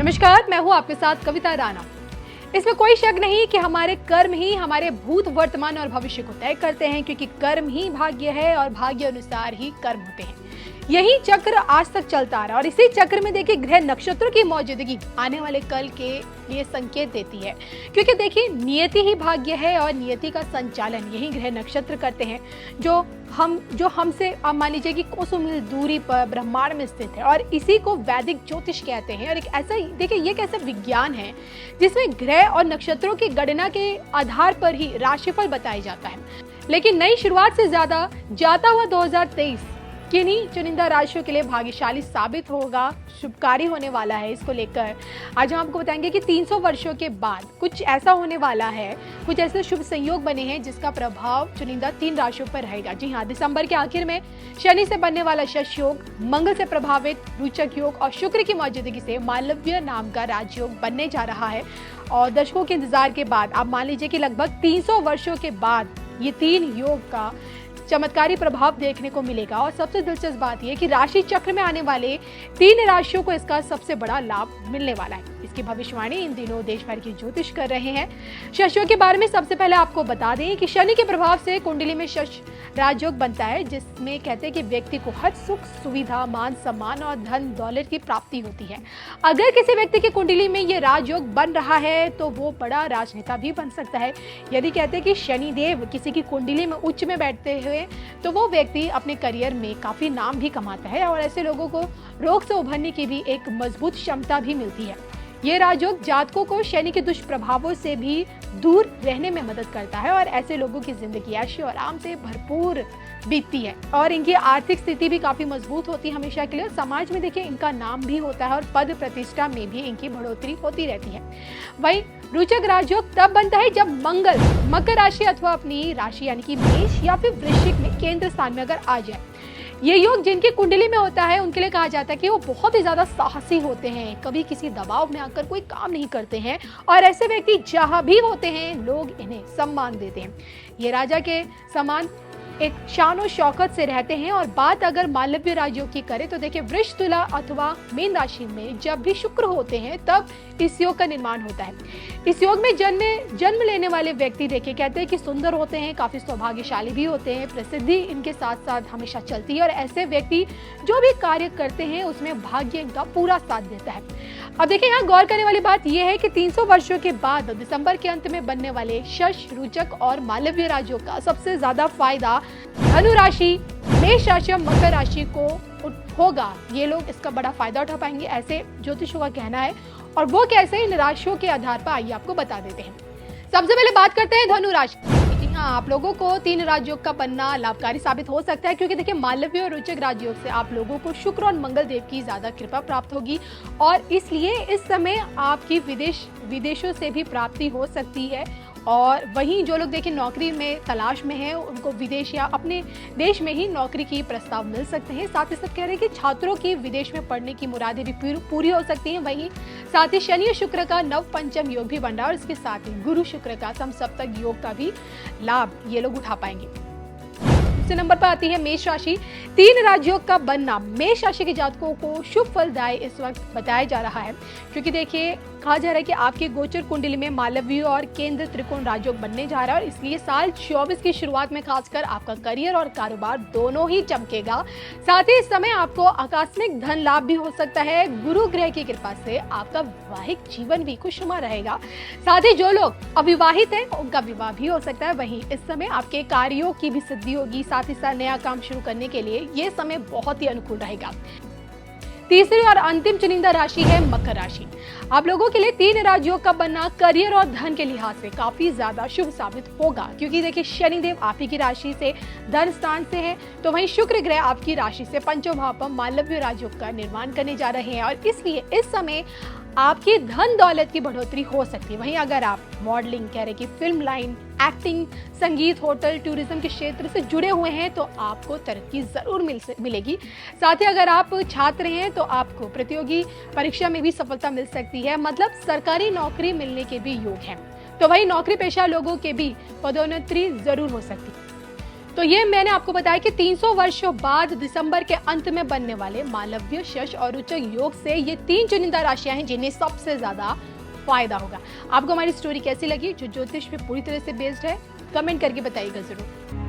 नमस्कार, मैं हूँ आपके साथ कविता राणा। इसमें कोई शक नहीं कि हमारे कर्म ही हमारे भूत, वर्तमान और भविष्य को तय करते हैं, क्योंकि कर्म ही भाग्य है और भाग्य अनुसार ही कर्म होते हैं। यही चक्र आज तक चलता आ रहा है और इसी चक्र में देखिए ग्रह नक्षत्रों की मौजूदगी आने वाले कल के लिए संकेत देती है, क्योंकि देखिए नियति ही भाग्य है और नियति का संचालन यही ग्रह नक्षत्र करते हैं, जो हमसे आप मान लीजिए कि कोसों मील दूरी पर ब्रह्मांड में स्थित है और इसी को वैदिक ज्योतिष कहते हैं। और एक ऐसा देखिए ये एक ऐसा विज्ञान है जिसमें ग्रह और नक्षत्रों की गणना के आधार पर ही राशिफल बताया जाता है। लेकिन नई शुरुआत से ज्यादा जाता हुआ 2023 किन्हीं चुनिंदा राशियों के लिए भाग्यशाली साबित होगा, शुभकारी होने वाला है। इसको लेकर आज हम आपको बताएंगे कि 300 वर्षों के बाद कुछ ऐसा होने वाला है, कुछ ऐसे शुभ संयोग बने हैं जिसका प्रभाव चुनिंदा 3 राशियों पर रहेगा। जी हाँ, दिसंबर के आखिर में शनि से बनने वाला शश योग, मंगल से प्रभावित रुचक योग और शुक्र की मौजूदगी से मालव्य नाम का राजयोग बनने जा रहा है। और दशकों के इंतजार के बाद आप मान लीजिए कि लगभग 300 वर्षों के बाद ये 3 योग का चमत्कारी प्रभाव देखने को मिलेगा। और सबसे दिलचस्प बात यह कि राशि चक्र में आने वाले 3 राशियों को इसका सबसे बड़ा लाभ मिलने वाला है। इसकी भविष्यवाणी इन दिनों देश भर के ज्योतिष कर रहे हैं। शश योग के बारे में सबसे पहले आपको बता दें कि शनि के प्रभाव से कुंडली में शश राजयोग बनता है, जिसमें कहते हैं कि व्यक्ति को हर सुख सुविधा, मान सम्मान और धन दौलत की प्राप्ति होती है। अगर किसी व्यक्ति की कुंडली में ये राजयोग बन रहा है तो वो बड़ा राजनेता भी बन सकता है। यदि कहते हैं कि शनि देव किसी की कुंडली में उच्च में बैठते हुए तो वो व्यक्ति अपने करियर में काफी नाम भी कमाता है और ऐसे लोगों को रोग से उभरने की भी एक मजबूत क्षमता भी मिलती है। ये राजयोग जातकों को शनि के दुष्प्रभावों से भी दूर रहने में मदद करता है और ऐसे लोगों की जिंदगी ऐश और आराम से भरपूर बीतती है और इनकी आर्थिक स्थिति भी काफी मजबूत होती है हमेशा के लिए। समाज में देखिए इनका नाम भी होता है और पद प्रतिष्ठा में भी इनकी बढ़ोतरी होती रहती है। वही रुचक राजयोग तब बनता है जब मंगल मकर राशि अथवा अपनी राशि यानी कि मेष या फिर वृश्चिक में केंद्र स्थान में अगर आ जाए। ये योग जिनकी कुंडली में होता है उनके लिए कहा जाता है कि वो बहुत ही ज्यादा साहसी होते हैं, कभी किसी दबाव में आकर कोई काम नहीं करते हैं और ऐसे व्यक्ति जहां भी होते हैं लोग इन्हें सम्मान देते हैं। ये राजा के समान एक शान और शौकत से रहते हैं। और बात अगर मालव्य राजयोग की करें तो देखिए वृष, तुला अथवा मीन राशि में जब भी शुक्र होते हैं तब इस योग का निर्माण होता है। इस योग में जन्म लेने वाले व्यक्ति देखिए कहते हैं कि सुंदर होते हैं, काफी सौभाग्यशाली भी होते हैं, प्रसिद्धि इनके साथ साथ हमेशा चलती है और ऐसे व्यक्ति जो भी कार्य करते हैं उसमें भाग्य इनका पूरा साथ देता है। अब देखिए यहाँ गौर करने वाली बात यह है कि 300 वर्षों के बाद दिसंबर के अंत में बनने वाले शश, रुचक और मालव्य राजयोग का सबसे ज्यादा फायदा धनु राशि, मेष राशि और मकर राशि को होगा। ये लोग इसका बड़ा फायदा उठा पाएंगे, ऐसे ज्योतिषों का कहना है। और वो कैसे, इन राशियों के आधार पर आइए आपको बता देते हैं। सबसे पहले बात करते हैं धनु राशि। जी हाँ, आप लोगों को 3 राजयोग का बनना लाभकारी साबित हो सकता है, क्योंकि देखिए मालव्य और रुचक राजयोग से आप लोगों को शुक्र और मंगल देव की ज्यादा कृपा प्राप्त होगी और इसलिए इस समय आपकी विदेशों से भी प्राप्ति हो सकती है। और वहीं जो लोग देखिए नौकरी में तलाश में हैं उनको विदेश या अपने देश में ही नौकरी की प्रस्ताव मिल सकते हैं। साथ ही साथ कह रहे हैं कि छात्रों की विदेश में पढ़ने की मुरादें भी पूरी हो सकती हैं। वहीं साथ ही शनि और शुक्र का नव पंचम योग भी बन रहा है और इसके साथ ही गुरु शुक्र का समसप्तक योग का भी लाभ ये लोग उठा पाएंगे। दूसरे नंबर पर आती है मेष राशि। 3 राजयोग का बनना मेष राशि के जातकों को शुभ फलदायी इस वक्त बताया जा रहा है, क्योंकि देखिए कहा जा रहा है कि आपकी गोचर कुंडली में मालव्य और केंद्र त्रिकोण राजयोग बनने जा रहा है और इसलिए साल 24 की शुरुआत में खासकर आपका करियर और कारोबार दोनों ही चमकेगा। साथ ही इस समय आपको आकस्मिक धन लाभ भी हो सकता है। गुरु ग्रह की कृपा से आपका वैवाहिक जीवन भी खुशनुमा रहेगा। साथ ही जो लोग अविवाहित हैं उनका विवाह भी हो सकता है। वहीं इस समय आपके कार्यों की भी सिद्धि होगी। साथ ही साथ नया काम शुरू करने के लिए ये समय बहुत ही अनुकूल रहेगा। तीसरी और अंतिम चुनिंदा राशि है मकर राशि। आप लोगों के लिए 3 राजयोग का बनना करियर और धन के लिहाज से काफी ज्यादा शुभ साबित होगा, क्योंकि देखिए शनिदेव आप ही की राशि से धन स्थान से है, तो वहीं शुक्र ग्रह आपकी राशि से पंचम भाव पर मालव्य राजयोग का निर्माण करने जा रहे हैं और इसलिए इस समय आपकी धन दौलत की बढ़ोतरी हो सकती है। वहीं अगर आप मॉडलिंग, कह रहे कि फिल्म लाइन, एक्टिंग, संगीत, होटल, टूरिज्म के क्षेत्र से जुड़े हुए हैं तो आपको तरक्की जरूर मिलेगी। साथ ही अगर आप छात्र हैं तो आपको प्रतियोगी परीक्षा में भी सफलता मिल सकती है, मतलब सरकारी नौकरी मिलने के भी योग हैं। तो वही नौकरी पेशा लोगों के भी पदोन्नति जरूर हो सकती है। तो ये मैंने आपको बताया कि 300 वर्षों बाद दिसंबर के अंत में बनने वाले मालव्य, शश और रुचक योग से ये 3 चुनिंदा राशियां हैं जिन्हें सबसे ज्यादा फायदा होगा। आपको हमारी स्टोरी कैसी लगी, जो ज्योतिष पे पूरी तरह से बेस्ड है? कमेंट करके बताइएगा जरूर।